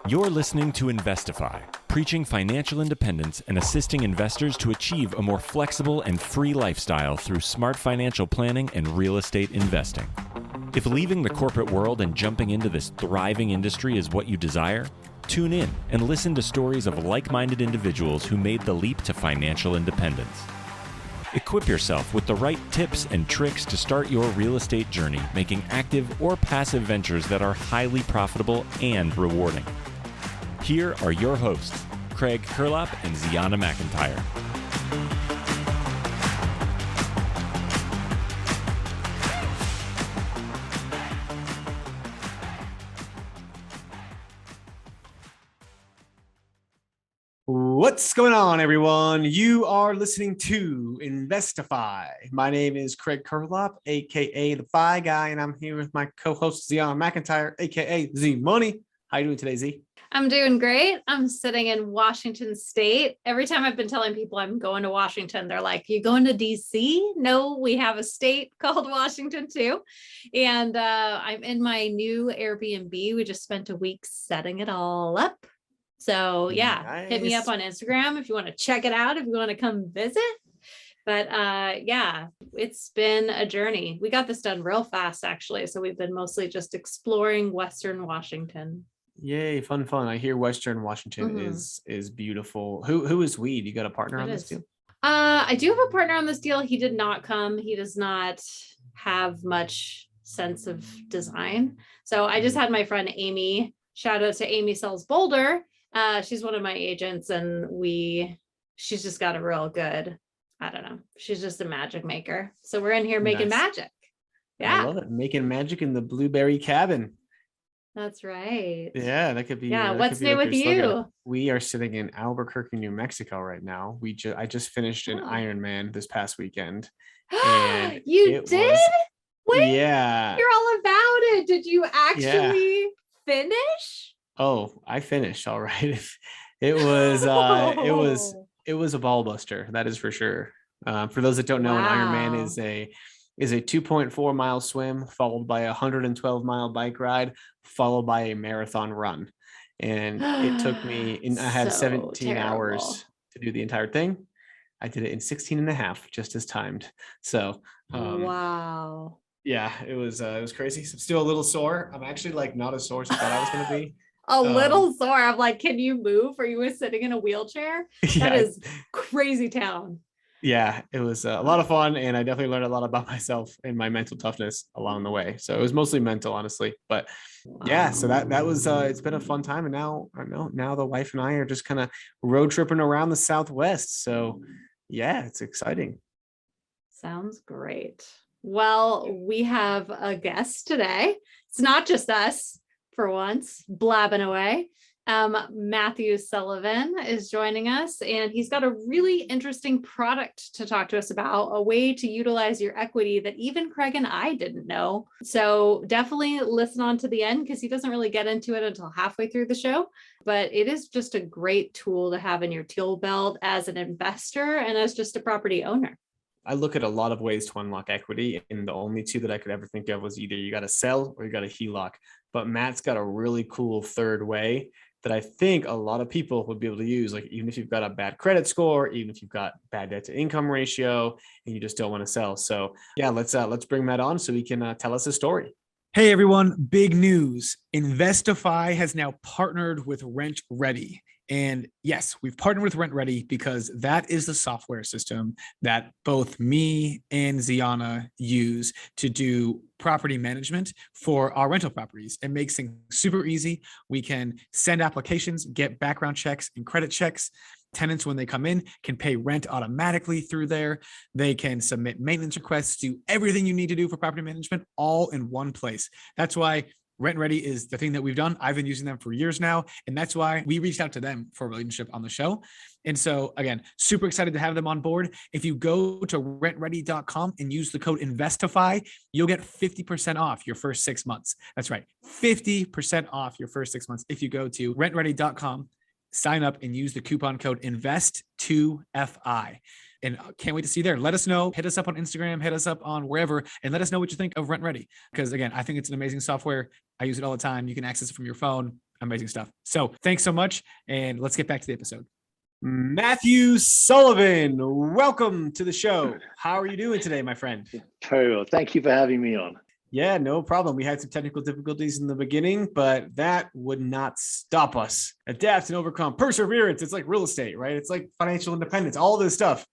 You're listening to Investify, preaching financial independence and assisting investors to achieve a more flexible and free lifestyle through smart financial planning and real estate investing. If leaving the corporate world and jumping into this thriving industry is what you desire, tune in and listen to stories of like-minded individuals who made the leap to financial independence. Equip yourself with the right tips and tricks to start your real estate journey, making active or passive ventures that are highly profitable and rewarding. Here are your hosts, Craig Kurlop and Ziana McIntyre. What's going on, everyone? You are listening to Investify. My name is Craig Kurlop, aka the Fi Guy, and I'm here with my co-host Ziana McIntyre, aka Z Money. How you doing today, Z? I'm doing great. I'm sitting in Washington State. Every time I've been telling people I'm going to Washington, they're like, "You going to DC?" No, we have a state called Washington too. And I'm in my new Airbnb. We just spent a week setting it all up. So yeah, Nice. Hit me up on Instagram if you want to check it out, if you want to come visit. But yeah, it's been a journey. We got this done real fast, actually. So we've been mostly just exploring Western Washington. Yay, fun. I hear Western Washington is beautiful. Who is we? Do you got a partner on this deal? I do have a partner on this deal. He did not come. He does not have much sense of design. So I just had my friend Amy. Shout out to Amy Sells Boulder. She's one of my agents, and she's just got a real good, I don't know. She's just a magic maker. So we're in here making magic. Yeah. I love it. Making magic in the Blueberry Cabin. That's right. Yeah, that could be. Yeah. What's new with you? We are sitting in Albuquerque, New Mexico right now. I just finished an Ironman this past weekend. And you did? Wait, yeah. You're all about it. Did you actually finish? Oh, I finished. All right. It was a ball buster. That is for sure. For those that don't know, an Ironman is a 2.4 mile swim followed by a 112 mile bike ride followed by a marathon run. And it took me, I had 17 hours to do the entire thing. I did it in 16 and a half, just as timed. So, wow. Yeah, it was crazy. So I'm still a little sore. I'm actually not as sore as I thought I was going to be. A little sore. I'm like, can you move? Or you were sitting in a wheelchair? Yeah. That is crazy town. Yeah, it was a lot of fun, and I definitely learned a lot about myself and my mental toughness along the way. So it was mostly mental, honestly. But yeah, so that was it's been a fun time, and now the wife and I are just kind of road tripping around the Southwest. So yeah, it's exciting. Sounds great. Well, we have a guest today. It's not just us. For once, blabbing away. Matthew Sullivan is joining us, and he's got a really interesting product to talk to us about, a way to utilize your equity that even Craig and I didn't know. So definitely listen on to the end, because he doesn't really get into it until halfway through the show. But it is just a great tool to have in your tool belt as an investor and as just a property owner. I look at a lot of ways to unlock equity, and the only two that I could ever think of was either you got to sell or you got to HELOC. But Matt's got a really cool third way that I think a lot of people would be able to use. Like, even if you've got a bad credit score, even if you've got bad debt to income ratio, and you just don't want to sell. So yeah, let's bring Matt on so he can tell us his story. Hey everyone, big news. Investify has now partnered with RentRedi. And yes, we've partnered with RentRedi because that is the software system that both me and Ziana use to do property management for our rental properties. It makes things super easy. We can send applications, get background checks and credit checks. Tenants, when they come in, can pay rent automatically through there. They can submit maintenance requests, do everything you need to do for property management all in one place. That's why RentRedi is the thing that we've done. I've been using them for years now, and that's why we reached out to them for a relationship on the show. And so again, super excited to have them on board. If you go to rentredi.com and use the code Investify, you'll get 50% off your first 6 months. That's right, 50% off your first 6 months if you go to rentredi.com, sign up and use the coupon code INVEST2FI. And can't wait to see you there. Let us know. Hit us up on Instagram, hit us up on wherever, and let us know what you think of RentRedi. Because again, I think it's an amazing software. I use it all the time. You can access it from your phone. Amazing stuff. So thanks so much. And let's get back to the episode. Matthew Sullivan, welcome to the show. How are you doing today, my friend? Very well. Thank you for having me on. Yeah, no problem. We had some technical difficulties in the beginning, but that would not stop us. Adapt and overcome, perseverance. It's like real estate, right? It's like financial independence, all this stuff.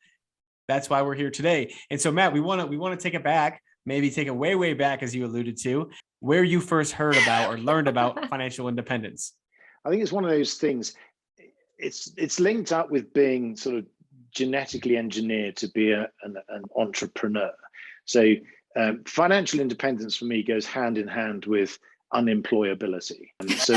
That's why we're here today. And so, Matt, we want to take it back, maybe take it way, way back, as you alluded to, where you first heard about or learned about financial independence. I think it's one of those things. It's linked up with being sort of genetically engineered to be an entrepreneur. So financial independence for me goes hand in hand with unemployability. And so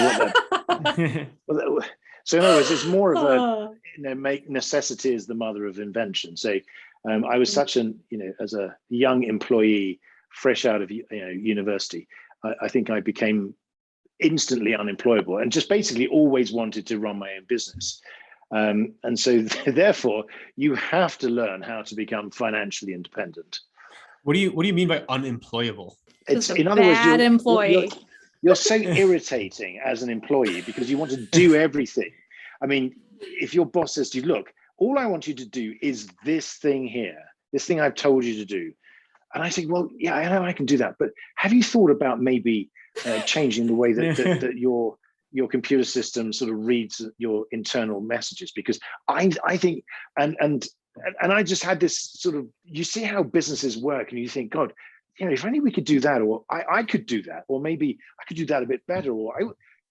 so in other words, it's more of a make necessity is the mother of invention. So I was such an as a young employee fresh out of university, I think I became instantly unemployable and just basically always wanted to run my own business. And so therefore you have to learn how to become financially independent. What do you mean by unemployable? It's in other words, you're so irritating as an employee because you want to do everything. I mean, if your boss says to you, look, all I want you to do is this thing here, this thing I've told you to do. And I say, well, yeah, I know I can do that, but have you thought about maybe changing the way that your computer system sort of reads your internal messages? Because I think, and I just had this sort of, you see how businesses work and you think, God, if only we could do that, or I could do that, or maybe I could do that a bit better, or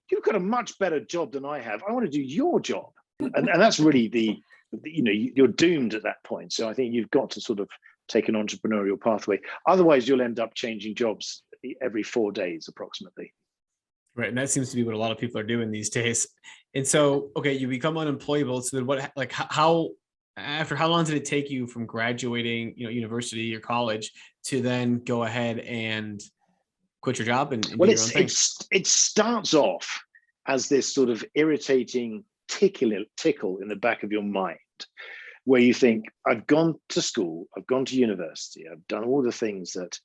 you've got a much better job than I have. I want to do your job. And that's really you're doomed at that point. So I think you've got to sort of take an entrepreneurial pathway. Otherwise, you'll end up changing jobs every 4 days approximately. Right. And that seems to be what a lot of people are doing these days. And so, okay, you become unemployable. So then after how long did it take you from graduating, university or college to then go ahead and quit your job and do your own thing? It starts off as this sort of irritating tickle in the back of your mind, where you think, I've gone to school, I've gone to university, I've done all the things that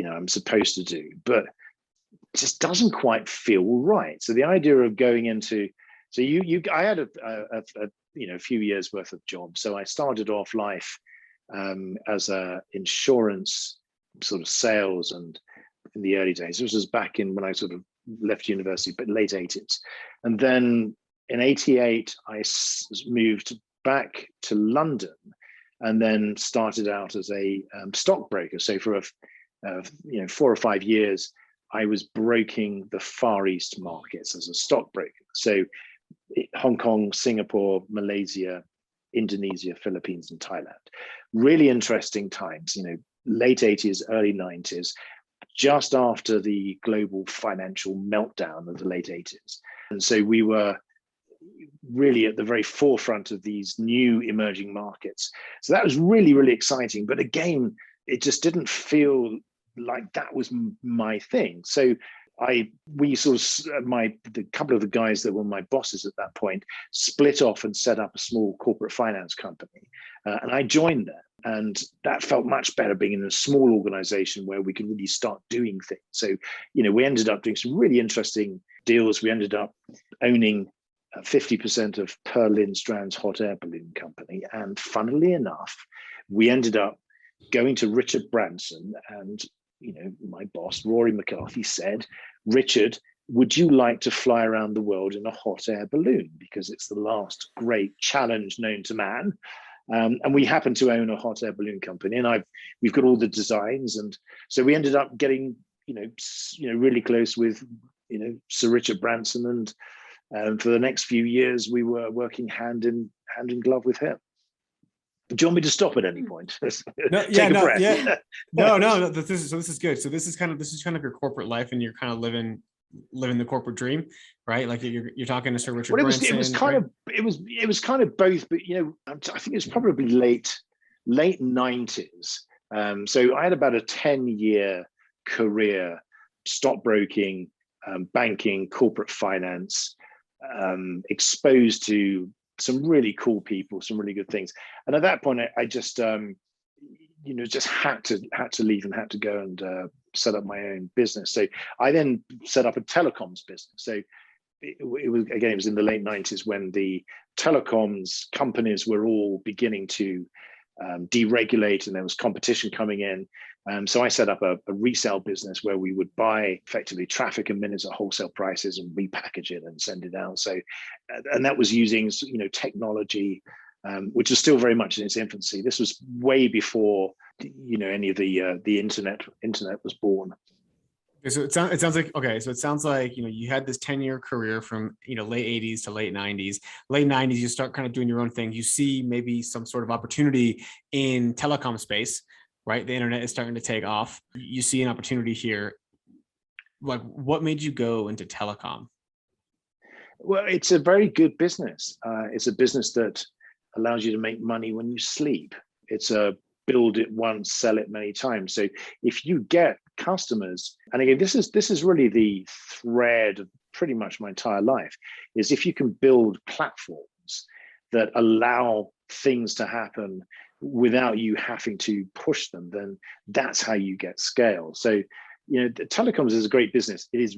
I'm supposed to do, but it just doesn't quite feel right. So the idea of going into, I had a few years worth of jobs. So I started off life as a insurance sort of sales, and in the early days, this was back in when I sort of left university, but late 80s. And then in 88, I moved back to London and then started out as a stockbroker. So for 4 or 5 years, I was broking the Far East markets as a stockbroker. So Hong Kong, Singapore, Malaysia, Indonesia, Philippines, and Thailand. Really interesting times, late 80s, early 90s, just after the global financial meltdown of the late 80s. And so we were really at the very forefront of these new emerging markets. So that was really, really exciting. But again, it just didn't feel like that was my thing. So the couple of the guys that were my bosses at that point split off and set up a small corporate finance company. And I joined them. And that felt much better being in a small organization where we could really start doing things. So, we ended up doing some really interesting deals. We ended up owning 50% of Per Lindstrand's hot air balloon company. And funnily enough, we ended up going to Richard Branson, and my boss, Rory McCarthy, said, Richard, would you like to fly around the world in a hot air balloon? Because it's the last great challenge known to man. And we happen to own a hot air balloon company, and we've got all the designs. And so we ended up getting, really close with, Sir Richard Branson. And for the next few years, we were working hand in glove with him. Do you want me to stop at any point? No, This is good. So this is kind of your corporate life, and you're kind of living the corporate dream, right? Like you're talking to Sir Richard Branson. It was kind of both, but I think it was probably late 90s. So I had about a 10-year career, stockbroking, banking, corporate finance, exposed to some really cool people, some really good things. And at that point, I just, just had to leave and had to go and set up my own business. So I then set up a telecoms business. So it was in the late 90s when the telecoms companies were all beginning to deregulate, and there was competition coming in. So I set up a resale business where we would buy effectively traffic and minutes at wholesale prices and repackage it and send it out. So, and that was using, technology, which is still very much in its infancy. This was way before, any of the internet was born. So it sounds like, okay, so it sounds like, you had this 10-year career from, late 80s to late 90s. Late 90s, you start kind of doing your own thing. You see maybe some sort of opportunity in telecom space, right? The internet is starting to take off. You see an opportunity here. Like, what made you go into telecom? Well, it's a very good business. It's a business that allows you to make money when you sleep. It's a build it once, sell it many times. So if you get customers, and again, this is really the thread of pretty much my entire life, is if you can build platforms that allow things to happen without you having to push them, then that's how you get scale. So, telecoms is a great business. It is,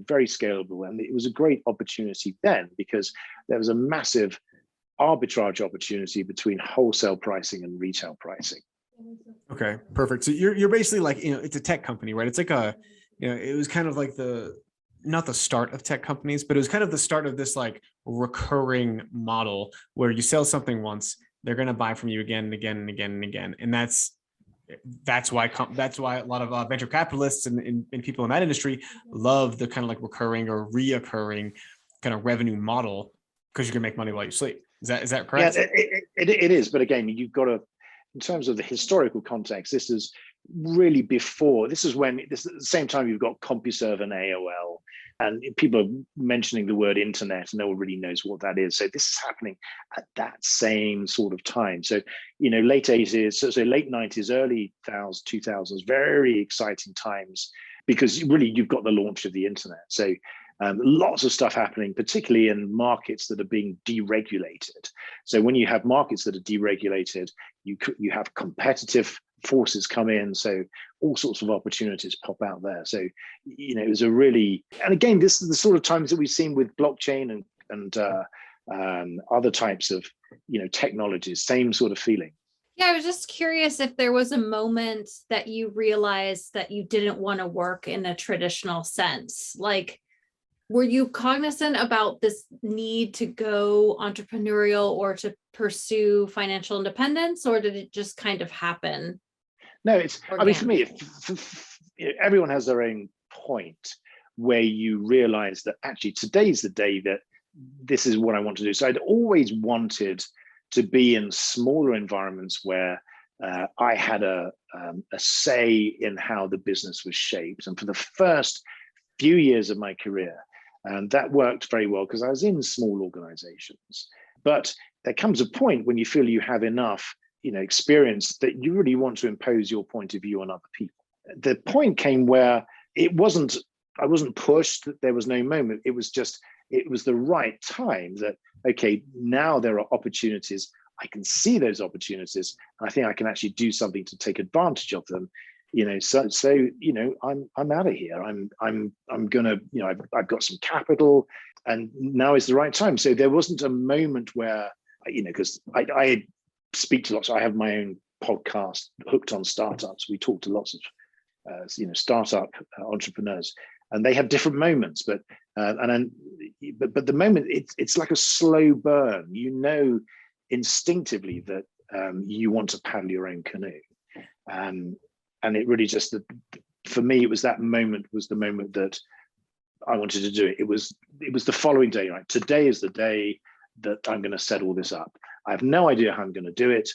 very scalable, and it was a great opportunity then because there was a massive arbitrage opportunity between wholesale pricing and retail pricing. Okay, perfect. So you're basically like, it's a tech company, right? It's like it was kind of like not the start of tech companies, but it was kind of the start of this like recurring model where you sell something once, they're going to buy from you again and again and again and again. And that's why a lot of venture capitalists and people in that industry love the kind of like recurring or reoccurring kind of revenue model, because you can make money while you sleep. Is that correct? Yeah, it is. But again, you've got to, in terms of the historical context, this is really before. This is at the same time you've got CompuServe and AOL, and people are mentioning the word internet, and no one really knows what that is. So this is happening at that same sort of time. So late 80s, so late 90s, early 2000s, very exciting times, because really you've got the launch of the internet. So lots of stuff happening, particularly in markets that are being deregulated. So when you have markets that are deregulated, you have competitive forces come in. So all sorts of opportunities pop out there. So, it was a really, and again, this is the sort of times that we've seen with blockchain and other types of, technologies, same sort of feeling. Yeah, I was just curious if there was a moment that you realized that you didn't want to work in a traditional sense. Like, were you cognizant about this need to go entrepreneurial or to pursue financial independence, or did it just kind of happen? No, for me, everyone has their own point where you realize that actually today's the day that this is what I want to do. So I'd always wanted to be in smaller environments where I had a say in how the business was shaped. And for the first few years of my career, that worked very well because I was in small organizations. But there comes a point when you feel you have enough, experience that you really want to impose your point of view on other people. The point came where I wasn't pushed, there was no moment. It was the right time that, okay, now there are opportunities. I can see those opportunities, and I think I can actually do something to take advantage of them. I'm out of here. I'm gonna, I've got some capital, and now is the right time. So there wasn't a moment where, because I speak to lots. I have my own podcast, Hooked on Startups. We talk to lots of, startup entrepreneurs, and they have different moments. But the moment, it's like a slow burn. Instinctively that you want to paddle your own canoe. And it really just, for me, it was that moment was the moment that I wanted to do it. It was the following day, right? Today is the day that I'm going to set all this up. I have no idea how I'm going to do it,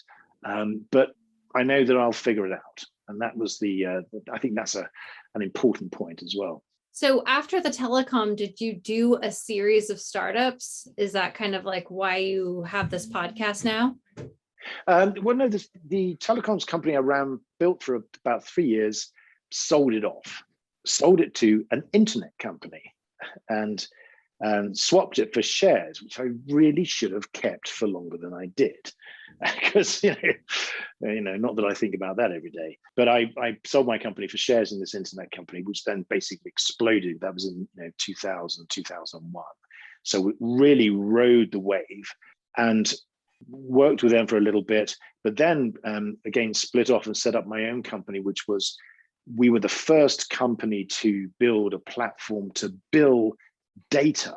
but I know that I'll figure it out. And that was I think that's an important point as well. So after the telecom, did you do a series of startups? Is that kind of like why you have this podcast now? Well, no, the telecoms company I ran, built for about 3 years, sold it to an internet company, and swapped it for shares, which I really should have kept for longer than I did, because not that I think about that every day. But I sold my company for shares in this internet company, which then basically exploded. That was in 2000, 2001. So we really rode the wave and worked with them for a little bit, but then again, split off and set up my own company, which was, we were the first company to build a platform to bill data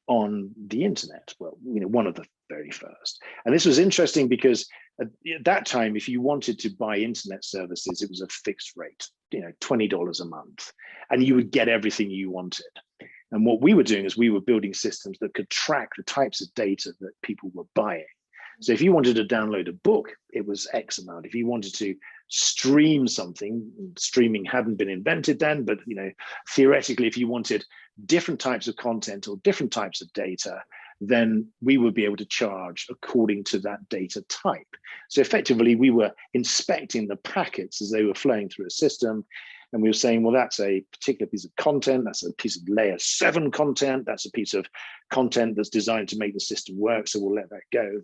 on the internet. Well, one of the very first. And this was interesting because at that time, if you wanted to buy internet services, it was a fixed rate, $20 a month, and you would get everything you wanted. And what we were doing is we were building systems that could track the types of data that people were buying. So if you wanted to download a book, it was X amount. If you wanted to stream something, streaming hadn't been invented then, but theoretically, if you wanted different types of content or different types of data, then we would be able to charge according to that data type. So effectively, we were inspecting the packets as they were flowing through a system. And we were saying, well, that's a particular piece of content. That's a piece of layer 7 content. That's a piece of content that's designed to make the system work. So we'll let that go.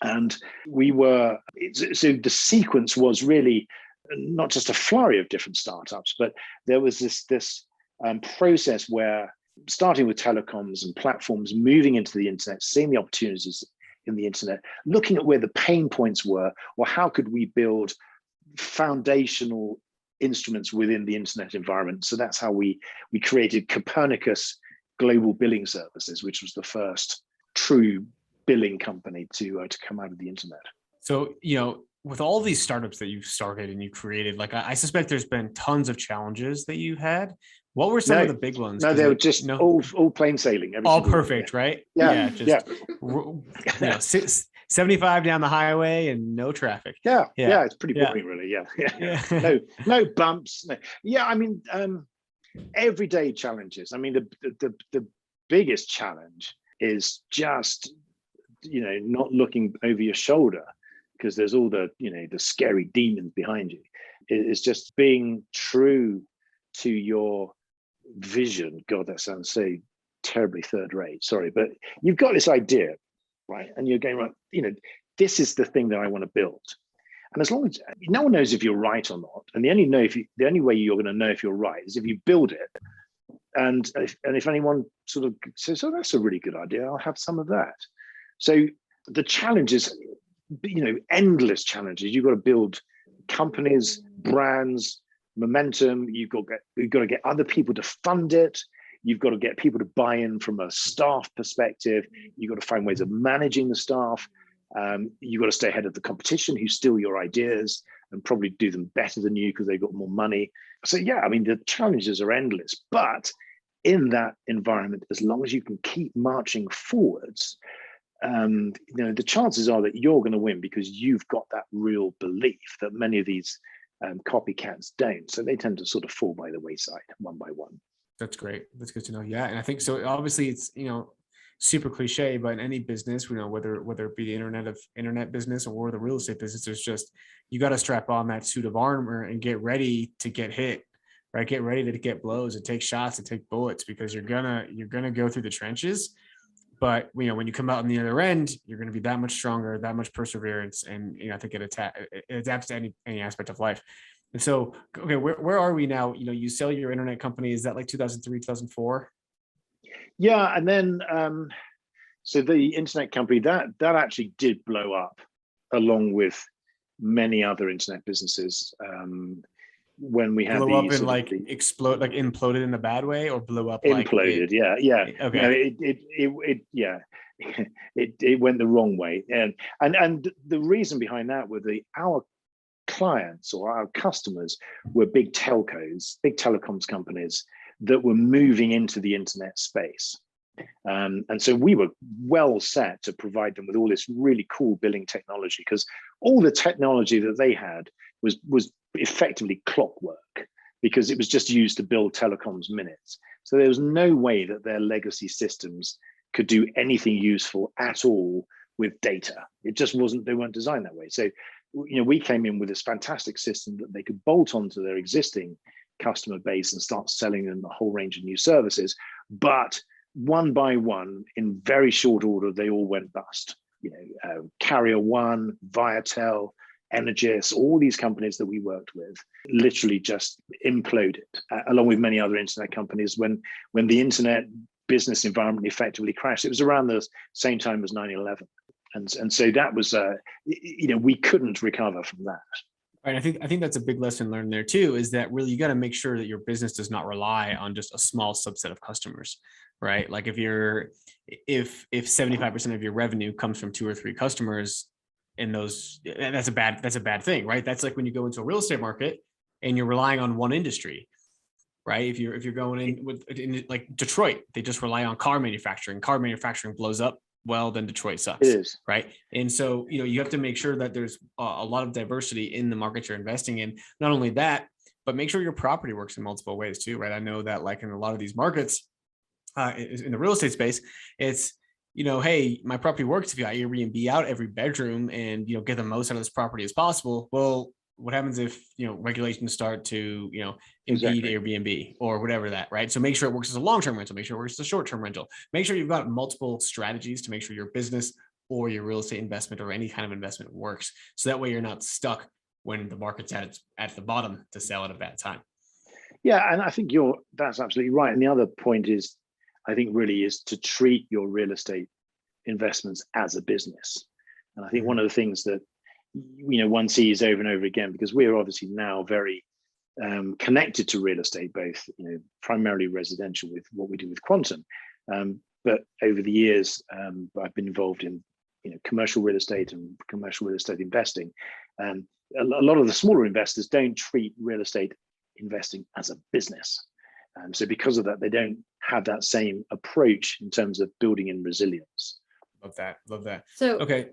And so the sequence was really not just a flurry of different startups, but there was this process where, starting with telecoms and platforms, moving into the internet, seeing the opportunities in the internet, looking at where the pain points were, or how could we build foundational instruments within the internet environment. So that's how we created Copernicus Global Billing Services, which was the first true billing company to come out of the internet. So, with all these startups that you've started and you created, like I suspect there's been tons of challenges that you had. What were some of the big ones? No, they were just all plain sailing. All perfect, right? Yeah. Just 75 down the highway and no traffic. Yeah. It's pretty boring, really. Yeah. No bumps. No. Yeah, I mean, everyday challenges. I mean, the biggest challenge is just not looking over your shoulder, because there's all the the scary demons behind you. It's just being true to your vision. God, that sounds so terribly third rate. Sorry, but you've got this idea, right? And you're going, right, this is the thing that I want to build. And as long as no one knows if you're right or not, and the only way you're going to know if you're right is if you build it. And if anyone sort of says, "Oh, that's a really good idea, I'll have some of that." So the challenges, endless challenges. You've got to build companies, brands, momentum. You've got to get other people to fund it. You've got to get people to buy in from a staff perspective. You've got to find ways of managing the staff. You've got to stay ahead of the competition who steal your ideas and probably do them better than you because they've got more money. So yeah, I mean, the challenges are endless, but in that environment, as long as you can keep marching forwards, the chances are that you're going to win because you've got that real belief that many of these copycats don't. So they tend to sort of fall by the wayside one by one. That's great. That's good to know. Yeah. And I think so. Obviously, it's, super cliche, but in any business, whether it be the internet business or the real estate business, there's just, you got to strap on that suit of armor and get ready to get hit, right? Get ready to get blows and take shots and take bullets, because you're gonna go through the trenches. But when you come out on the other end, you're going to be that much stronger, that much perseverance, and I think it adapts to any aspect of life. And so, okay, where are we now? You sell your internet company. Is that like 2003, 2004? Yeah, and then so the internet company that actually did blow up, along with many other internet businesses. When we had blew up and imploded in a bad way, or blew up imploded, okay. It went the wrong way, and the reason behind that were our clients or our customers were big telcos, big telecoms companies that were moving into the internet space. And so we were well set to provide them with all this really cool billing technology, because all the technology that they had was effectively clockwork, because it was just used to bill telecoms minutes. So there was no way that their legacy systems could do anything useful at all with data. It just wasn't, they weren't designed that way. So, we came in with this fantastic system that they could bolt onto their existing customer base and start selling them a whole range of new services. But one by one, in very short order, they all went bust. Carrier One, Viatel, Energis, all these companies that we worked with literally just imploded, along with many other internet companies. When the internet business environment effectively crashed. It was around the same time as 9/11. And so that was, we couldn't recover from that. Right. I think that's a big lesson learned there too, is that really you got to make sure that your business does not rely on just a small subset of customers, right? Like if 75% of your revenue comes from 2 or 3 customers, and that's a bad thing, right? That's like when you go into a real estate market and you're relying on one industry, right? If you're going in like Detroit, they just rely on car manufacturing. Car manufacturing blows up, well, then Detroit sucks. It is. Right. And so, you have to make sure that there's a lot of diversity in the market you're investing in. Not only that, but make sure your property works in multiple ways too, right? I know that like in a lot of these markets, in the real estate space, it's, hey, my property works if I Airbnb out every bedroom and, get the most out of this property as possible. Well, what happens if, regulations start to, impede Airbnb or whatever that, right? So make sure it works as a long-term rental, make sure it works as a short-term rental, make sure you've got multiple strategies to make sure your business or your real estate investment or any kind of investment works. So that way you're not stuck when the market's at the bottom to sell at a bad time. Yeah, and I think that's absolutely right. And the other point is, I think really is to treat your real estate investments as a business. And I think one of the things that one sees over and over again, because we're obviously now very connected to real estate, both primarily residential with what we do with Quantum, but over the years I've been involved in commercial real estate and commercial real estate investing. A lot of the smaller investors don't treat real estate investing as a business. So because of that, they don't have that same approach in terms of building in resilience. Love that. So okay.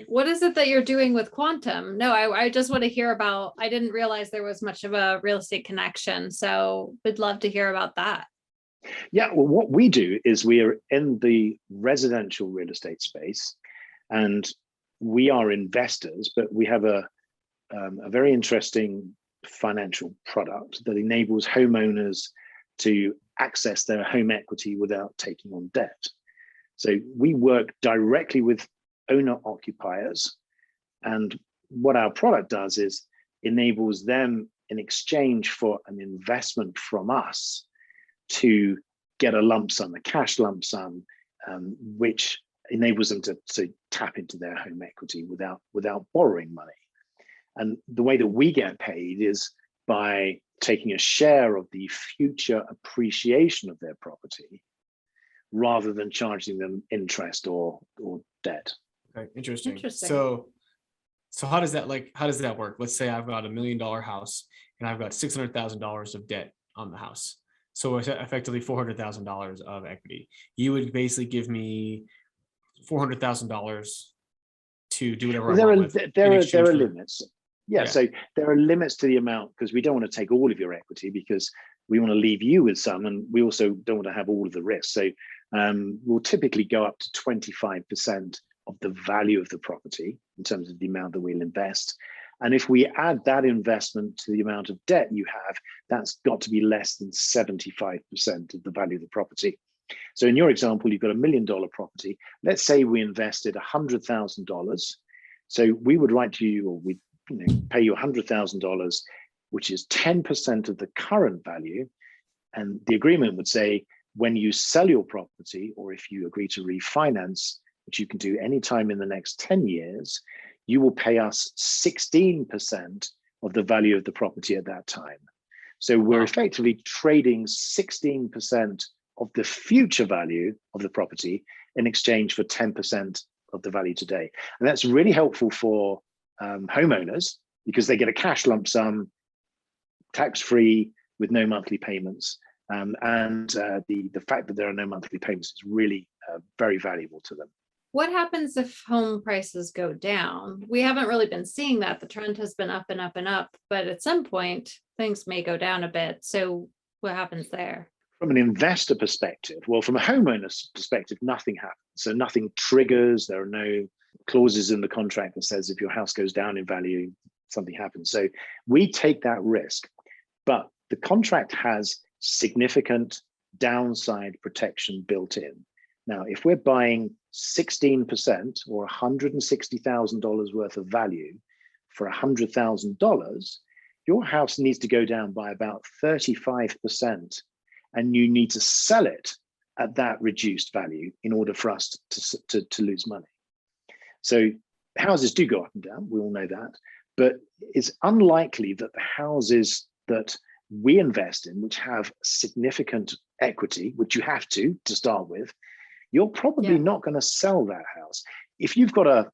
What is it that you're doing with Quantum? No, I just want to hear about, I didn't realize there was much of a real estate connection. So we'd love to hear about that. Yeah, well, what we do is we are in the residential real estate space, and we are investors, but we have a very interesting financial product that enables homeowners to access their home equity without taking on debt. So we work directly with owner occupiers, and what our product does is enables them in exchange for an investment from us to get a lump sum, a cash lump sum, which enables them to tap into their home equity without borrowing money. And the way that we get paid is by taking a share of the future appreciation of their property rather than charging them interest or debt. Okay, interesting. So how does that work? Let's say I've got $1 million house and I've got $600,000 of debt on the house. So it's effectively $400,000 of equity. You would basically give me $400,000 to do whatever I want with. There are limits. Yeah, so there are limits to the amount, because we don't want to take all of your equity, because we want to leave you with some, and we also don't want to have all of the risk. So we'll typically go up to 25% of the value of the property in terms of the amount that we'll invest. And if we add that investment to the amount of debt you have, that's got to be less than 75% of the value of the property. So in your example, you've got $1 million property. Let's say we invested $100,000. So we would write to you, or we'd pay you $100,000, which is 10% of the current value. And the agreement would say, when you sell your property, or if you agree to refinance, which you can do anytime in the next 10 years, you will pay us 16% of the value of the property at that time. So we're effectively trading 16% of the future value of the property in exchange for 10% of the value today. And that's really helpful for homeowners, because they get a cash lump sum, tax-free, with no monthly payments. And the fact that there are no monthly payments is really very valuable to them. What happens if home prices go down? We haven't really been seeing that. The trend has been up and up and up, but at some point things may go down a bit. So what happens there? From an investor perspective, well, from a homeowner's perspective, nothing happens. So nothing triggers. There are no clauses in the contract that says if your house goes down in value, something happens. So we take that risk, but the contract has significant downside protection built in. Now, if we're buying 16% or $160,000 worth of value for $100,000, your house needs to go down by about 35%, and you need to sell it at that reduced value in order for us to lose money. So houses do go up and down, we all know that, but it's unlikely that the houses that we invest in, which have significant equity, which you have to start with, you're probably not going to sell that house. If you've got a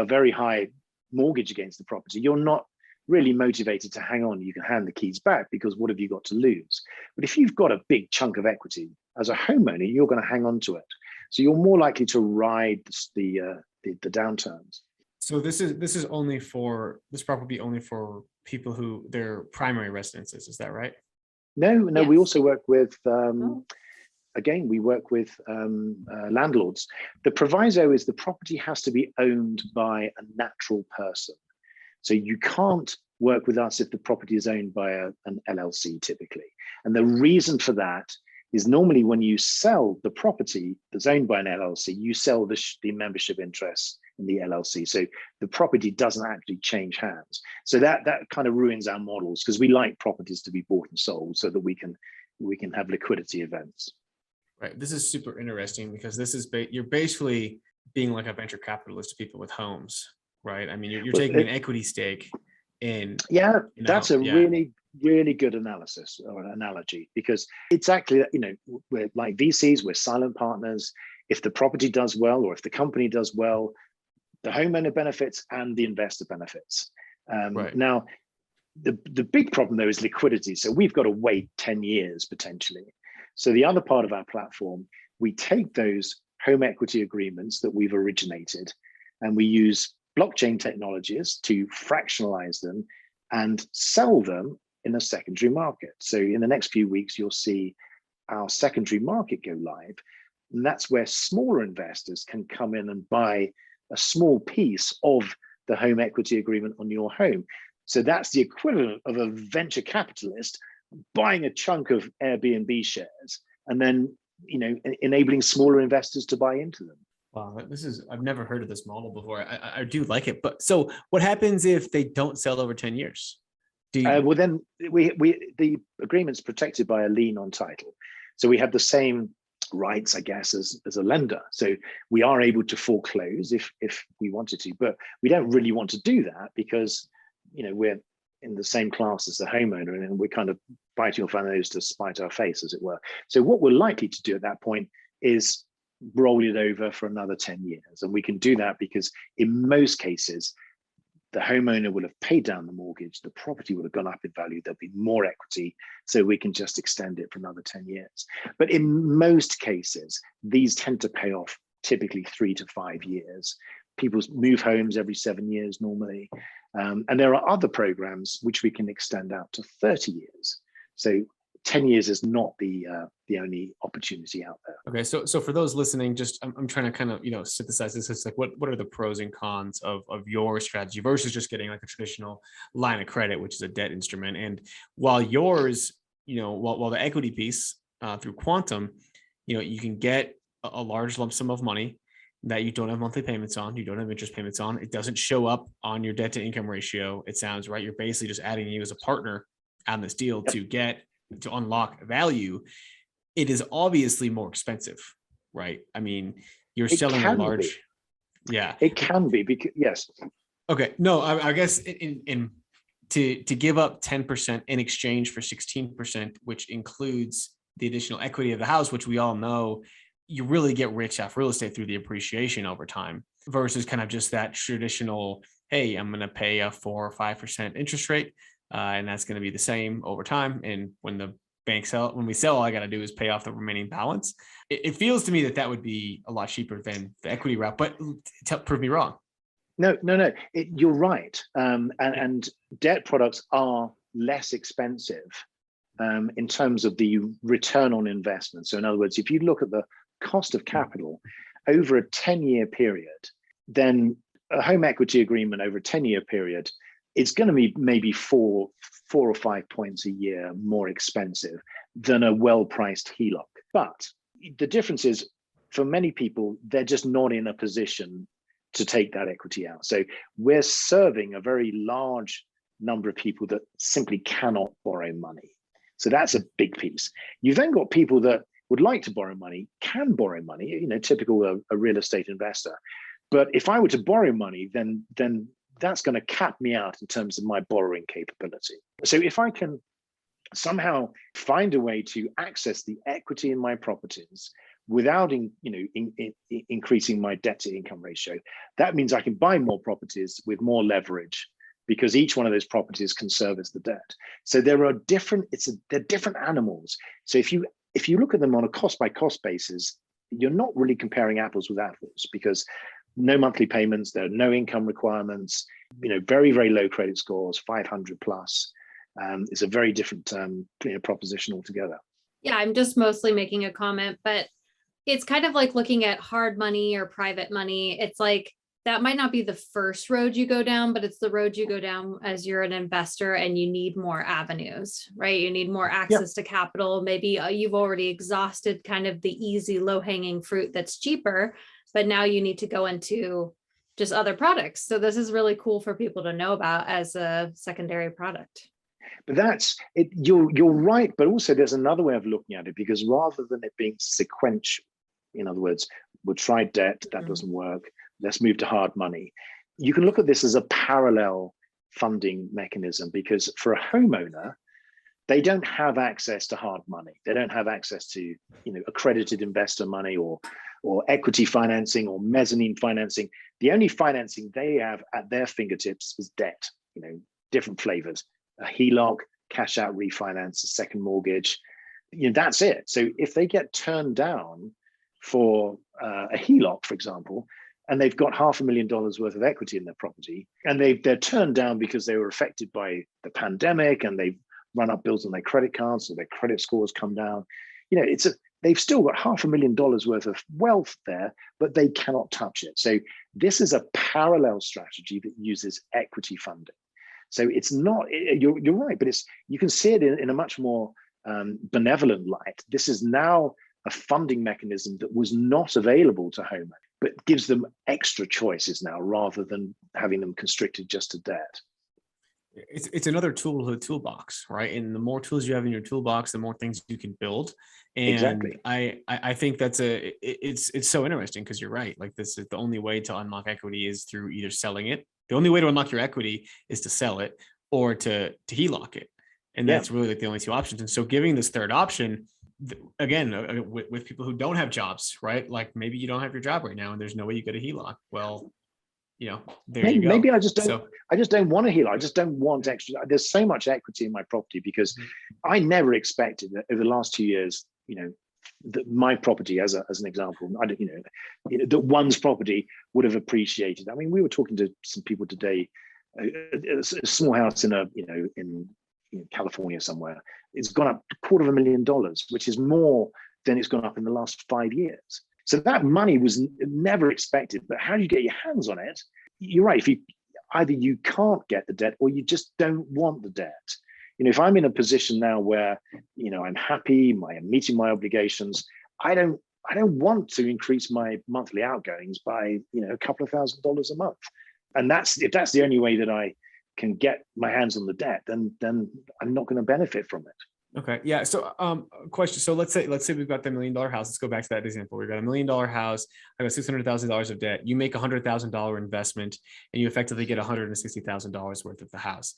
very high mortgage against the property, you're not really motivated to hang on. You can hand the keys back because what have you got to lose? But if you've got a big chunk of equity as a homeowner, you're going to hang on to it. So you're more likely to ride the downturns. So this property only for people who their primary residences. Is that right? No, Yes. we also work with, again, we work with landlords. The proviso is the property has to be owned by a natural person. So you can't work with us if the property is owned by an LLC typically. And the reason for that is normally when you sell the property that's owned by an LLC, you sell the membership interests in the LLC. So the property doesn't actually change hands. So that kind of ruins our models because we like properties to be bought and sold so that we can have liquidity events. Right. This is super interesting because this is you're basically being like a venture capitalist to people with homes, right? I mean, you're taking an equity stake in. Yeah, that's a really, really good analysis or an analogy because exactly, we're like VCs, we're silent partners. If the property does well, or if the company does well, the homeowner benefits and the investor benefits. Right. Now, the big problem though is liquidity. So we've got to wait 10 years potentially. So the other part of our platform, we take those home equity agreements that we've originated and we use blockchain technologies to fractionalize them and sell them in a secondary market. So in the next few weeks, you'll see our secondary market go live. And that's where smaller investors can come in and buy a small piece of the home equity agreement on your home. So that's the equivalent of a venture capitalist buying a chunk of Airbnb shares and then, enabling smaller investors to buy into them. Wow, I've never heard of this model before. I do like it. But so what happens if they don't sell over 10 years? Well, then the agreement's protected by a lien on title. So we have the same rights, I guess, as a lender. So we are able to foreclose if we wanted to, but we don't really want to do that because, we're in the same class as the homeowner and we're kind of biting off our nose to spite our face, as it were. So what we're likely to do at that point is roll it over for another 10 years. And we can do that because in most cases, the homeowner will have paid down the mortgage, the property would have gone up in value, there'll be more equity, so we can just extend it for another 10 years. But in most cases, these tend to pay off typically 3 to 5 years. People move homes every 7 years normally. And there are other programs which we can extend out to 30 years. So 10 years is not the only opportunity out there. Okay, so for those listening, just I'm trying to kind of synthesize this. It's like what are the pros and cons of your strategy versus just getting like a traditional line of credit, which is a debt instrument. And while yours, while the equity piece through Quantum, you can get a large lump sum of money that you don't have monthly payments on, you don't have interest payments on. It doesn't show up on your debt to income ratio. It sounds right. You're basically just adding you as a partner on this deal to unlock value. It is obviously more expensive, right? I mean, you're selling a large, It can be because yes. Okay, no, I guess to give up 10% in exchange for 16%, which includes the additional equity of the house, which we all know you really get rich off real estate through the appreciation over time versus kind of just that traditional, hey, I'm going to pay a 4 or 5% interest rate. And that's going to be the same over time. And when we sell, all I got to do is pay off the remaining balance. It feels to me that would be a lot cheaper than the equity route, but prove me wrong. No, you're right. And debt products are less expensive in terms of the return on investment. So in other words, if you look at the cost of capital over a 10-year period, then a home equity agreement over a 10-year period, it's going to be maybe 4 or 5 points a year more expensive than a well-priced HELOC. But the difference is, for many people, they're just not in a position to take that equity out. So we're serving a very large number of people that simply cannot borrow money. So that's a big piece. You've then got people that would like to borrow money can borrow money, typical a real estate investor. But if I were to borrow money, then that's going to cap me out in terms of my borrowing capability. So if I can somehow find a way to access the equity in my properties without increasing my debt to income ratio, that means I can buy more properties with more leverage, because each one of those properties can service the debt. So they're different animals. So if you look at them on a cost by cost basis, you're not really comparing apples with apples, because no monthly payments, there are no income requirements, very, very low credit scores, 500 plus. It's a very different proposition altogether. Yeah, I'm just mostly making a comment, but it's kind of like looking at hard money or private money. It's like that might not be the first road you go down, but it's the road you go down as you're an investor and you need more avenues, right? You need more access to capital. Maybe you've already exhausted kind of the easy low-hanging fruit that's cheaper, but now you need to go into just other products. So this is really cool for people to know about as a secondary product. But that's it. You're right, but also there's another way of looking at it, because rather than it being sequential, in other words, we'll try debt, that doesn't work, let's move to hard money. You can look at this as a parallel funding mechanism, because for a homeowner, they don't have access to hard money. They don't have access to accredited investor money or equity financing or mezzanine financing. The only financing they have at their fingertips is debt, different flavors. A HELOC, cash out refinance, a second mortgage, that's it. So if they get turned down for a HELOC, for example, and they've got $500,000 worth of equity in their property, and they're turned down because they were affected by the pandemic and they've run up bills on their credit cards, so their credit scores come down, they've still got $500,000 worth of wealth there, but they cannot touch it. So this is a parallel strategy that uses equity funding. So it's not, you're right, but you can see it in a much more benevolent light. This is now a funding mechanism that was not available to homeowners, but gives them extra choices now rather than having them constricted just to debt. It's another tool to the toolbox, right? And the more tools you have in your toolbox, the more things you can build. And exactly. I think it's so interesting, because you're right. Like, this is the only way to unlock equity is through either selling it. The only way to unlock your equity is to sell it or to HELOC it. And that's really like the only two options. And so giving this third option, again, with people who don't have jobs, right? Like, maybe you don't have your job right now and there's no way you get a HELOC. Well, there you go. Maybe I just don't want a HELOC. I just don't want extra. There's so much equity in my property, because I never expected that over the last 2 years, that my property, as an example, that one's property would have appreciated. I mean, we were talking to some people today, a small house in California somewhere. It's gone up $250,000, which is more than it's gone up in the last 5 years. So that money was never expected, but how do you get your hands on it? You're right. If either you can't get the debt or you just don't want the debt. If I'm in a position now where, I'm happy, I'm meeting my obligations, I don't want to increase my monthly outgoings by, a couple of $1,000s a month. And if that's the only way that I can get my hands on the debt, then I'm not going to benefit from it. Okay. Yeah. So, question. So let's say we've got the $1 million house. Let's go back to that example. We've got $1 million house. I got $600,000 of debt. You make $100,000 investment, and you effectively get $160,000 worth of the house.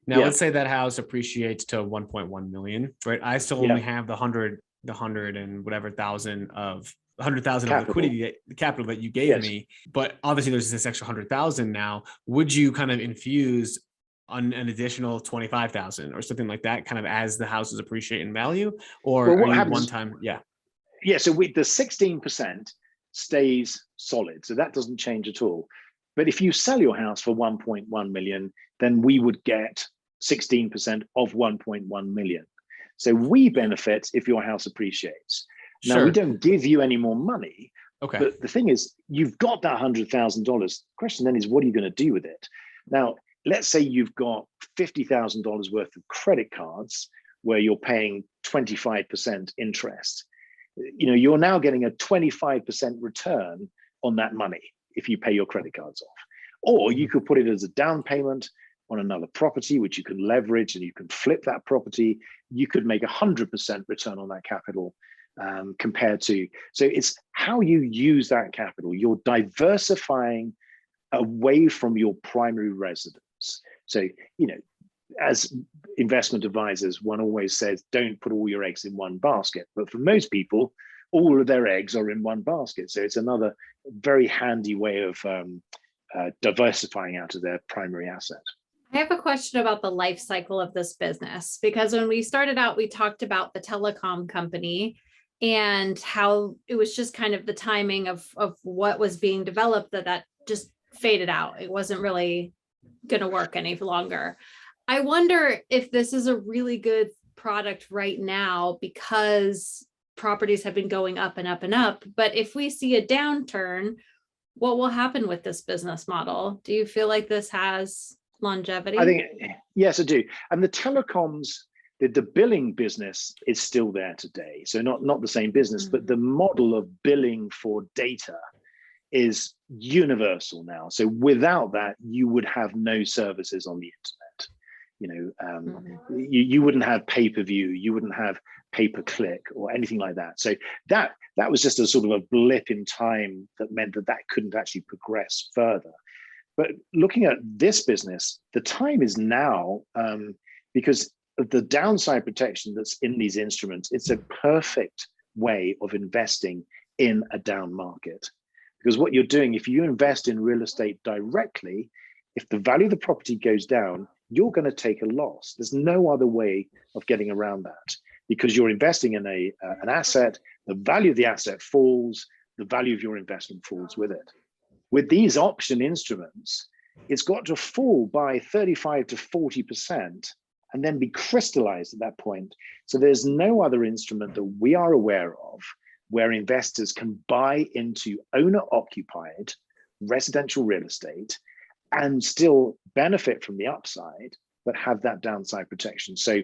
Now, let's say that house appreciates to 1.1 million, right? I still only have the 100 and whatever thousand of liquidity, the capital that you gave me. But obviously there's this extra 100,000 now. Would you kind of infuse an additional 25,000 or something like that, kind of as the house is appreciating in value, or what happens, one time? Yeah. So with the 16% stays solid. So that doesn't change at all. But if you sell your house for 1.1 million, then we would get 16% of 1.1 million. So we benefit if your house appreciates. Now, we don't give you any more money. Okay. But the thing is, you've got that $100,000. The question then is, what are you going to do with it? Now, let's say you've got $50,000 worth of credit cards where you're paying 25% interest. You're now getting a 25% return on that money if you pay your credit cards off. Or you could put it as a down payment on another property, which you can leverage, and you can flip that property. You could make 100% return on that capital. compared to, so it's how you use that capital. You're diversifying away from your primary residence. So, as investment advisors, one always says, don't put all your eggs in one basket. But for most people, all of their eggs are in one basket. So it's another very handy way of diversifying out of their primary asset. I have a question about the life cycle of this business, because when we started out, we talked about the telecom company and how it was just kind of the timing of what was being developed that just faded out. It wasn't really going to work any longer. I wonder if this is a really good product right now because properties have been going up and up and up. But if we see a downturn, what will happen with this business model? Do you feel like this has longevity? I think, yes, I do. And the telecoms, the billing business is still there today. So not the same business, but the model of billing for data is universal now. So without that, you would have no services on the internet. You wouldn't have pay-per-view, you wouldn't have pay-per-click or anything like that. So that was just a sort of a blip in time that meant that couldn't actually progress further. But looking at this business, the time is now, because of the downside protection that's in these instruments. It's a perfect way of investing in a down market. Because what you're doing, if you invest in real estate directly, if the value of the property goes down, you're going to take a loss. There's no other way of getting around that, because you're investing in an asset, the value of the asset falls, the value of your investment falls with it. With these option instruments, it's got to fall by 35 to 40% and then be crystallized at that point. So there's no other instrument that we are aware of where investors can buy into owner-occupied residential real estate and still benefit from the upside, but have that downside protection. So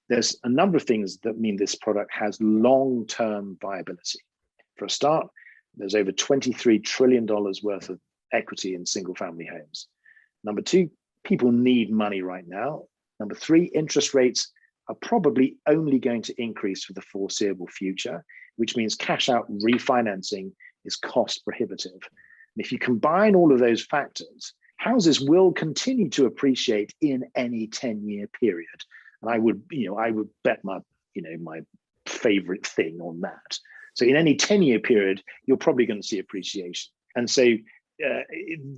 there's a number of things that mean this product has long-term viability. For a start, there's over $23 trillion worth of equity in single-family homes. Number two, people need money right now. Number three, interest rates are probably only going to increase for the foreseeable future, which means cash out refinancing is cost prohibitive. And if you combine all of those factors, houses will continue to appreciate in any 10-year period. And I would bet my favorite thing on that. So in any 10-year period, you're probably going to see appreciation. And so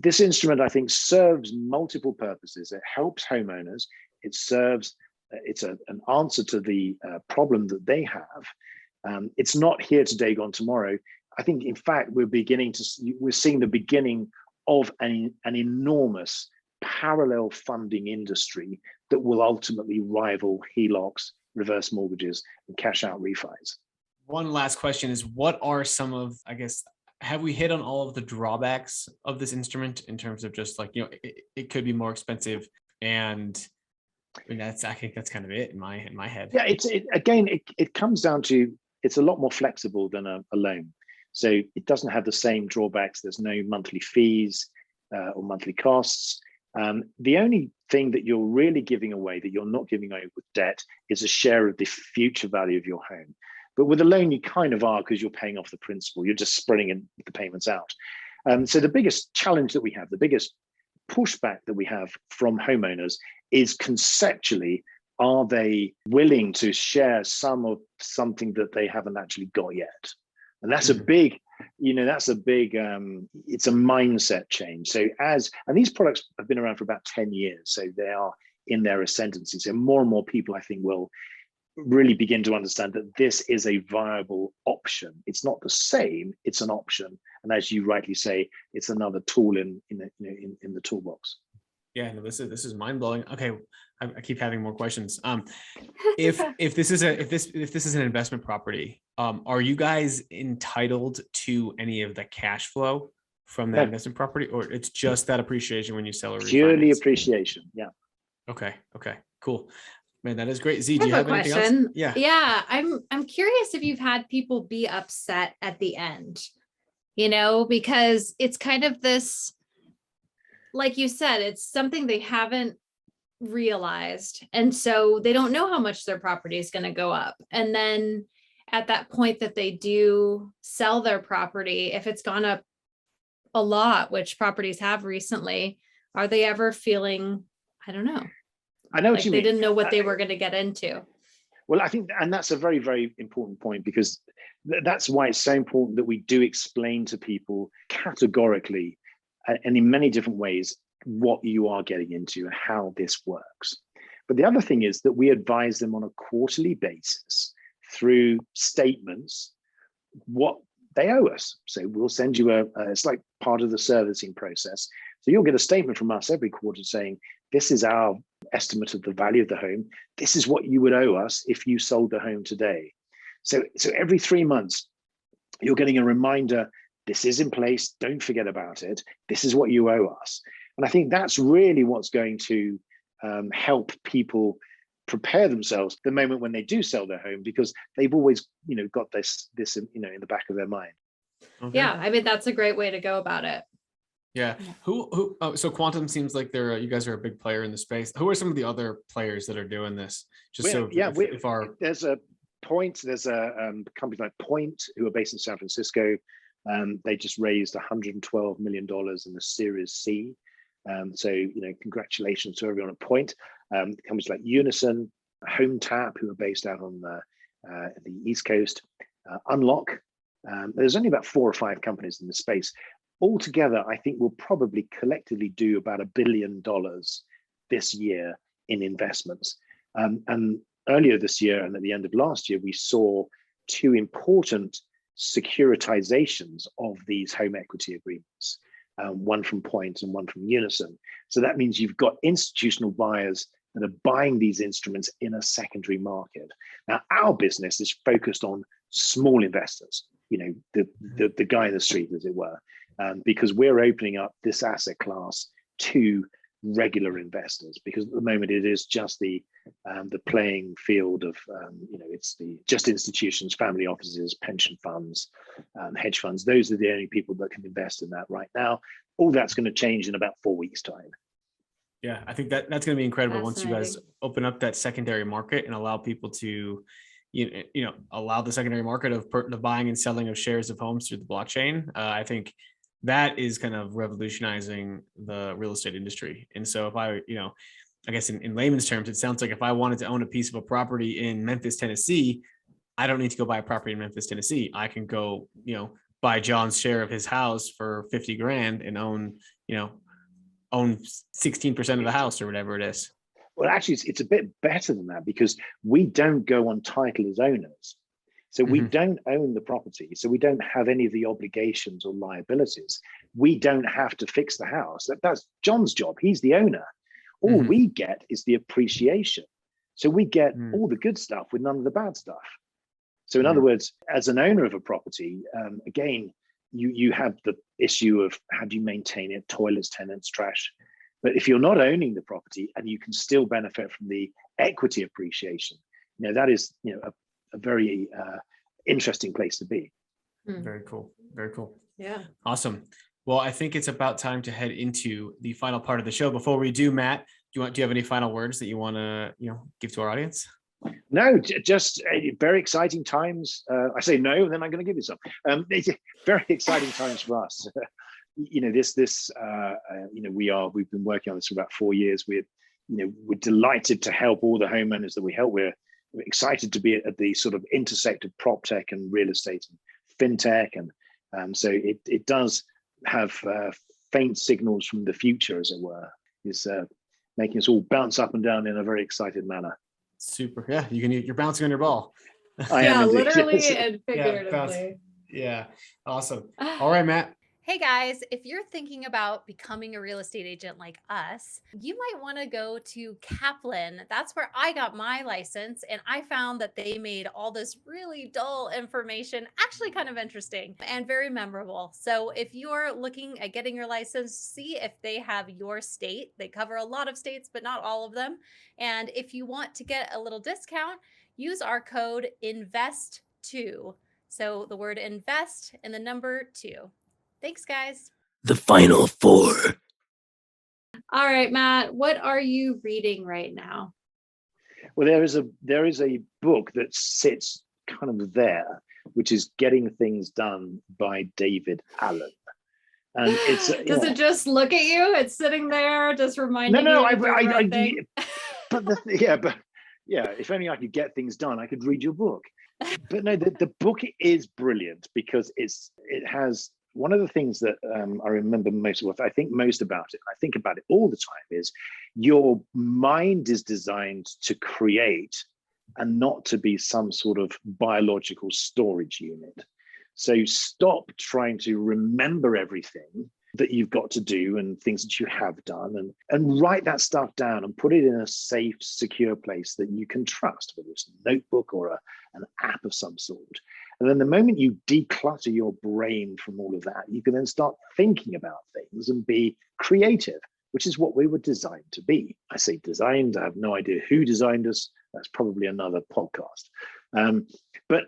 this instrument, I think, serves multiple purposes. It helps homeowners. It serves, it's an answer to the problem that they have. It's not here today, gone tomorrow. I think, in fact, we're seeing the beginning of an enormous parallel funding industry that will ultimately rival HELOCs, reverse mortgages, and cash out refis. One last question is, what are some of, have we hit on all of the drawbacks of this instrument in terms of just it could be more expensive, and I think that's kind of it in my head. Yeah, it comes down to, it's a lot more flexible than a loan. So it doesn't have the same drawbacks. There's no monthly fees or monthly costs. The only thing that you're really giving away that you're not giving away with debt is a share of the future value of your home. But with a loan, you kind of are, because you're paying off the principal. You're just spreading the payments out. So the biggest challenge that we have, the biggest pushback that we have from homeowners is conceptually, are they willing to share some of something that they haven't actually got yet? And that's a big, it's a mindset change. So and these products have been around for about 10 years, so they are in their ascendancy. So more and more people, I think, will really begin to understand that this is a viable option. It's not the same, it's an option. And as you rightly say, it's another tool in the toolbox. Yeah, no, this is mind blowing. Okay, I keep having more questions. If this is an investment property, are you guys entitled to any of the cash flow from that investment property, or it's just that appreciation when you sell or refinance? Purely appreciation. Yeah. Okay, cool. Man, that is great. Z, do you have have a anything question? else? Yeah. Yeah, I'm curious if you've had people be upset at the end, because it's kind of this, like you said, it's something they haven't realized. And so they don't know how much their property is going to go up. And then at that point that they do sell their property, if it's gone up a lot, which properties have recently, are they ever feeling, I don't know, I know like what you they mean. didn't know what they were going to get into? Well, I think, and that's a very, very important point, because that's why it's so important that we do explain to people categorically and in many different ways what you are getting into and how this works. But the other thing is that we advise them on a quarterly basis through statements what they owe us. So we'll send you it's like part of the servicing process. So you'll get a statement from us every quarter saying, this is our estimate of the value of the home. This is what you would owe us if you sold the home today. So every 3 months, you're getting a reminder, this is in place, don't forget about it. This is what you owe us. And I think that's really what's going to help people prepare themselves the moment when they do sell their home, because they've always, got this, in the back of their mind. Okay. Yeah, I mean, that's a great way to go about it. Yeah. So Quantum seems like you guys are a big player in the space. Who are some of the other players that are doing this? There's a company like Point, who are based in San Francisco. They just raised $112 million in the Series C. So, congratulations to everyone at Point. Companies like Unison, HomeTap, who are based out on the East Coast, Unlock. There's only about 4 or 5 companies in the space. Altogether, I think we'll probably collectively do about $1 billion this year in investments. And earlier this year and at the end of last year, we saw 2 important securitizations of these home equity agreements, one from Point and one from Unison. So that means you've got institutional buyers that are buying these instruments in a secondary market. Now, our business is focused on small investors, the guy in the street, as it were, because we're opening up this asset class to regular investors, because at the moment it is just the playing field of it's just institutions, family offices, pension funds, hedge funds. Those are the only people that can invest in that right now. All that's going to change in about 4 weeks' time. Yeah, I think that's going to be incredible once you guys Fascinating. open up that secondary market and allow people to, allow the secondary market of the buying and selling of shares of homes through the blockchain. I think that is kind of revolutionizing the real estate industry. And so if I guess in layman's terms, it sounds like if I wanted to own a piece of a property in Memphis, Tennessee, I don't need to go buy a property in Memphis, Tennessee. I can go, buy John's share of his house for 50 grand and own 16% of the house or whatever it is. Well, actually, it's a bit better than that, because we don't go on title as owners. So we don't own the property. So we don't have any of the obligations or liabilities. We don't have to fix the house. That's John's job. He's the owner. All we get is the appreciation. So we get all the good stuff with none of the bad stuff. So in other words, as an owner of a property, again, you have the issue of how do you maintain it, toilets, tenants, trash. But if you're not owning the property and you can still benefit from the equity appreciation, that is a very interesting place to be. Very cool. Very cool. Yeah. Awesome. Well, I think it's about time to head into the final part of the show. Before we do, Matt, do you have any final words that you want to give to our audience? No, just very exciting times. I say no, and then I'm going to give you some. Very exciting times for us. We've been working on this for about 4 years. We're delighted to help all the homeowners that we help. We're excited to be at the sort of intersect of prop tech and real estate and fintech, and so it does have faint signals from the future, as it were, is making us all bounce up and down in a very excited manner. Super. Yeah, you're bouncing on your ball. I am indeed. Literally and figuratively. Yeah, awesome. All right, Matt. Hey guys, if you're thinking about becoming a real estate agent like us, you might want to go to Kaplan. That's where I got my license, and I found that they made all this really dull information actually kind of interesting and very memorable. So if you're looking at getting your license, see if they have your state. They cover a lot of states, but not all of them. And if you want to get a little discount, use our code INVEST2. So the word invest and the number 2. Thanks, guys. The final 4. All right, Matt, what are you reading right now? Well, there is a book that sits kind of there, which is Getting Things Done by David Allen. And it's Does it just look at you? It's sitting there, just reminding no, you to do the right thing. but if only I could get things done, I could read your book. But no, the book is brilliant because it has one of the things that I remember most, what I think most about it, I think about it all the time, is your mind is designed to create and not to be some sort of biological storage unit. So stop trying to remember everything that you've got to do and things that you have done, and write that stuff down and put it in a safe, secure place that you can trust, whether it's a notebook or an app of some sort. And then the moment you declutter your brain from all of that, you can then start thinking about things and be creative, which is what we were designed to be. I say designed, I have no idea who designed us. That's probably another podcast. But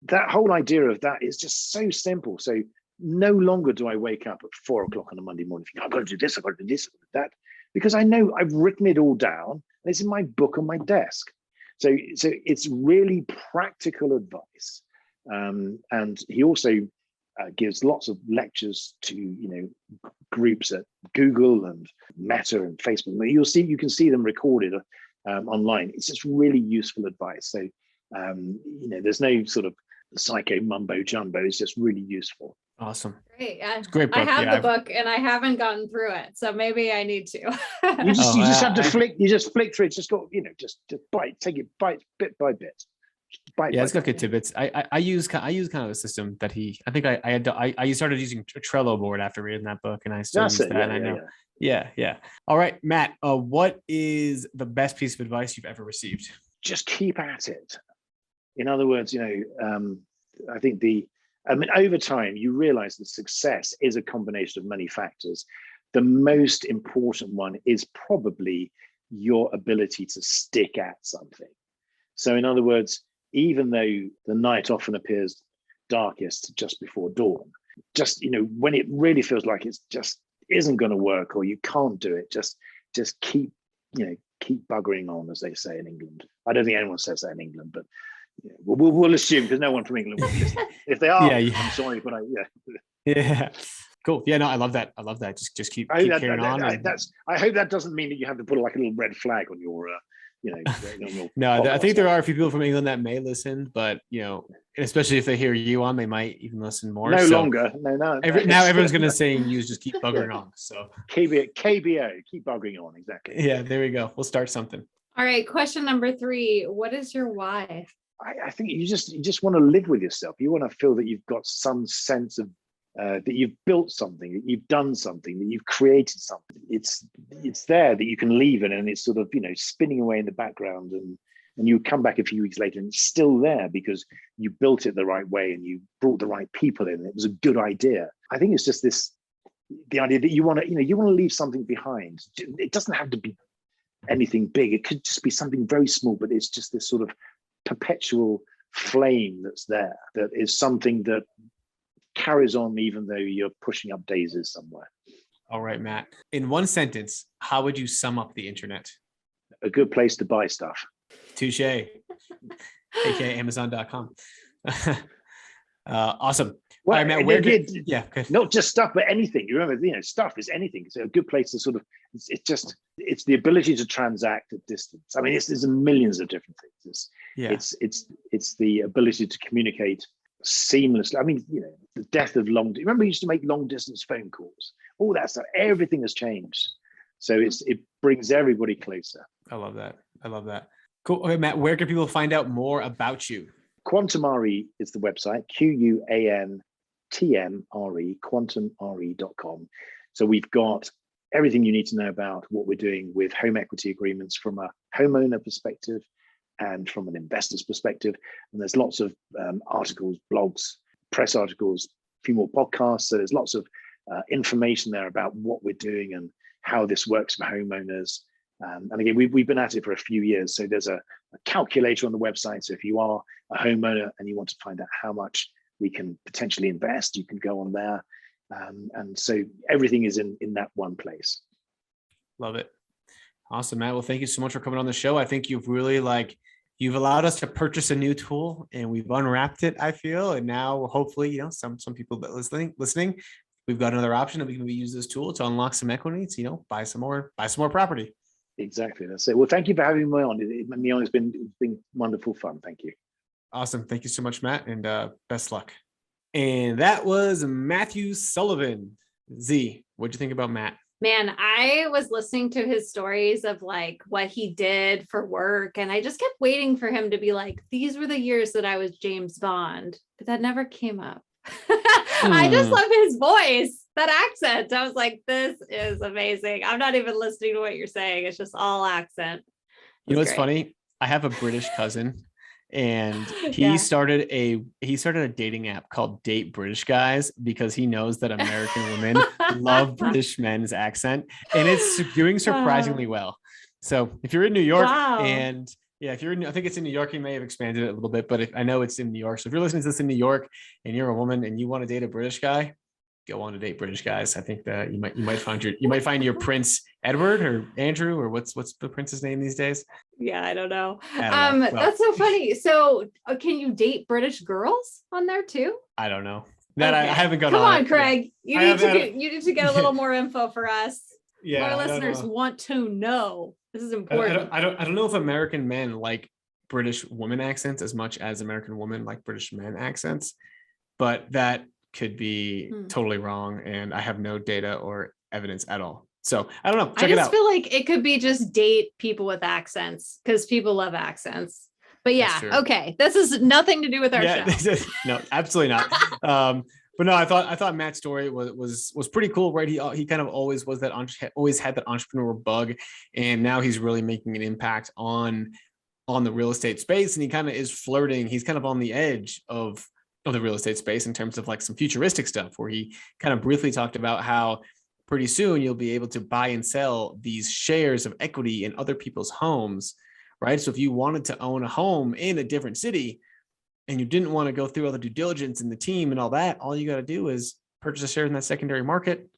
that whole idea of that is just so simple. So no longer do I wake up at 4 o'clock on a Monday morning thinking, I've got to do this, I've got to do this, I've got to do that, because I know I've written it all down and it's in my book on my desk. So it's really practical advice. And he also gives lots of lectures to groups at Google and Meta and Facebook. You can see them recorded online. It's just really useful advice. So there's no sort of psycho mumbo jumbo. It's just really useful. Awesome. Great. It's a great book. I have the book and I haven't gotten through it, so maybe I need to. You just have to flick. You just flick through it. Just got just bite. Take it bit by bit. It's got good tidbits. I use kind of a system that I started using a Trello board after reading that book, and I still use that. And I know. Yeah. All right, Matt. What is the best piece of advice you've ever received? Just keep at it. In other words, I think over time, you realize that success is a combination of many factors. The most important one is probably your ability to stick at something. So in other words, even though the night often appears darkest just before dawn, just, when it really feels like it's just isn't going to work or you can't do it, just keep buggering on, as they say in England. I don't think anyone says that in England, but we'll assume, because no one from England will listen. If they are, I'm sorry, but yeah. Cool. Yeah, no, I love that. Just keep carrying on. I hope that doesn't mean that you have to put like a little red flag on your No, I think there are a few people from England that may listen, but especially if they hear you on, they might even listen more. No. Now everyone's going to say use just keep buggering on. So KBO, keep buggering on. Exactly. Yeah, there we go. We'll start something. All right. Question number 3. What is your why? I think you just want to live with yourself. You want to feel that you've got some sense of that you've built something, that you've done something, that you've created something. It's there that you can leave it, and it's sort of spinning away in the background, and you come back a few weeks later and it's still there because you built it the right way and you brought the right people in. It was a good idea. I think it's just the idea that you want to leave something behind. It doesn't have to be anything big. It could just be something very small, but it's just this sort of perpetual flame that's there, that is something that carries on even though you're pushing up daisies somewhere. All right, Matt. In one sentence, how would you sum up the internet? A good place to buy stuff. Touche. aka Amazon.com. Awesome. Well, all right, Matt, not just stuff, but anything. You remember, stuff is anything. It's a good place to sort of, it's the ability to transact at distance. I mean, there's millions of different things. It's the ability to communicate seamlessly. I mean, the death of remember we used to make long distance phone calls, all that stuff, everything has changed. So it brings everybody closer. I love that. Cool. Okay, Matt, where can people find out more about you? QuantmRE is the website, QuantmRE, QuantmRE.com. So we've got everything you need to know about what we're doing with home equity agreements from a homeowner perspective and from an investor's perspective. And there's lots of articles, blogs, press articles, a few more podcasts. So there's lots of information there about what we're doing and how this works for homeowners. And again, we've been at it for a few years. So there's a calculator on the website. So if you are a homeowner and you want to find out how much we can potentially invest, you can go on there. And so everything is in that one place. Love it. Awesome, Matt. Well, thank you so much for coming on the show. I think you've really you've allowed us to purchase a new tool, and we've unwrapped it, I feel. And now hopefully, some people that listening, we've got another option that we can use this tool to unlock some equity to, buy some more property. Exactly. That's it. Well, thank you for having me on. It's been wonderful fun. Thank you. Awesome. Thank you so much, Matt, and best luck. And that was Matthew Sullivan. Z, what'd you think about Matt? Man, I was listening to his stories of like what he did for work, and I just kept waiting for him to be like, these were the years that I was James Bond, but that never came up. I just love his voice, that accent. I was like, this is amazing. I'm not even listening to what you're saying. It's just all accent. You know what's funny? I have a British cousin, and he started a dating app called Date British Guys because he knows that American women love British men's accent, and it's doing surprisingly well. So if you're in New York, and if you're in, I think it's in New York, he may have expanded it a little bit, but I know it's in New York. So if you're listening to this in New York and you're a woman and you want to date a British guy, go on to Date British Guys. I think that you might find your Prince Edward or Andrew, or what's the prince's name these days? Yeah, I don't know. Well, that's so funny. So can you date British girls on there too? I don't know. That I haven't gone Come on. on, Craig. You need to get a little more info for us. Yeah, our listeners want to know. This is important. I don't know if American men like British women accents as much as American women like British men accents, but that could be totally wrong, and I have no data or evidence at all. So I don't know. Check it out. I just feel like it could be just date people with accents because people love accents. But yeah, okay. This is nothing to do with our show. No, absolutely not. But no, I thought Matt's story was pretty cool, right? He kind of always had that entrepreneur bug, and now he's really making an impact on the real estate space, and he kind of is flirting. He's kind of on the edge of the real estate space in terms of like some futuristic stuff, where he kind of briefly talked about how pretty soon you'll be able to buy and sell these shares of equity in other people's homes, right? So if you wanted to own a home in a different city and you didn't want to go through all the due diligence and the team and all that, all you got to do is purchase a share in that secondary market.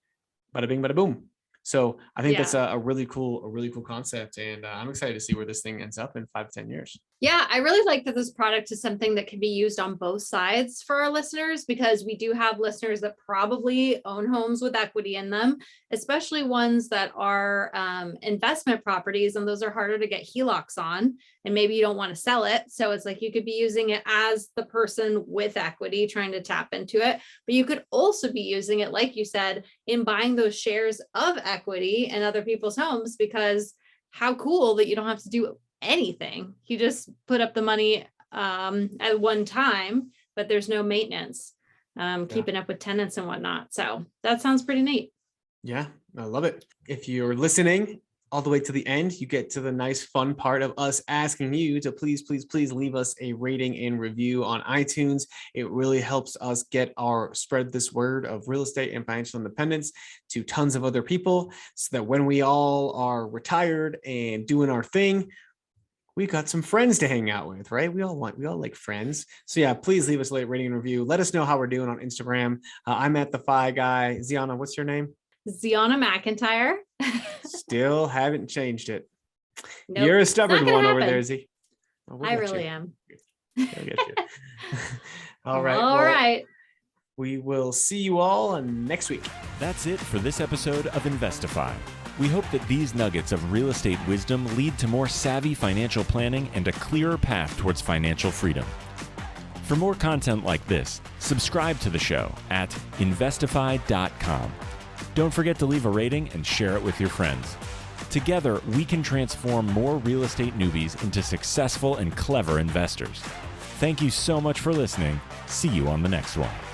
Bada bing, bada boom. So I think that's a really cool concept. And I'm excited to see where this thing ends up in 5 to 10 years. Yeah, I really like that this product is something that can be used on both sides for our listeners, because we do have listeners that probably own homes with equity in them, especially ones that are investment properties, and those are harder to get HELOCs on, and maybe you don't want to sell it. So it's like you could be using it as the person with equity trying to tap into it, but you could also be using it, like you said, in buying those shares of equity in other people's homes, because how cool that you don't have to do anything. You just put up the money at one time, but there's no maintenance, keeping up with tenants and whatnot. So that sounds pretty neat. Yeah, I love it. If you're listening all the way to the end, you get to the nice fun part of us asking you to please leave us a rating and review on iTunes. It really helps us spread this word of real estate and financial independence to tons of other people, so that when we all are retired and doing our thing, we've got some friends to hang out with, right? We all like friends. So yeah, please leave us a rating and review. Let us know how we're doing on Instagram. I'm at the Fi Guy. Ziana, what's your name? Ziana McIntyre. Still haven't changed it. Nope, you're a stubborn one over happen. there, Z. I really am. We'll get you. All right. All right. We will see you all next week. That's it for this episode of Investify. We hope that these nuggets of real estate wisdom lead to more savvy financial planning and a clearer path towards financial freedom. For more content like this, subscribe to the show at investify.com. Don't forget to leave a rating and share it with your friends. Together, we can transform more real estate newbies into successful and clever investors. Thank you so much for listening. See you on the next one.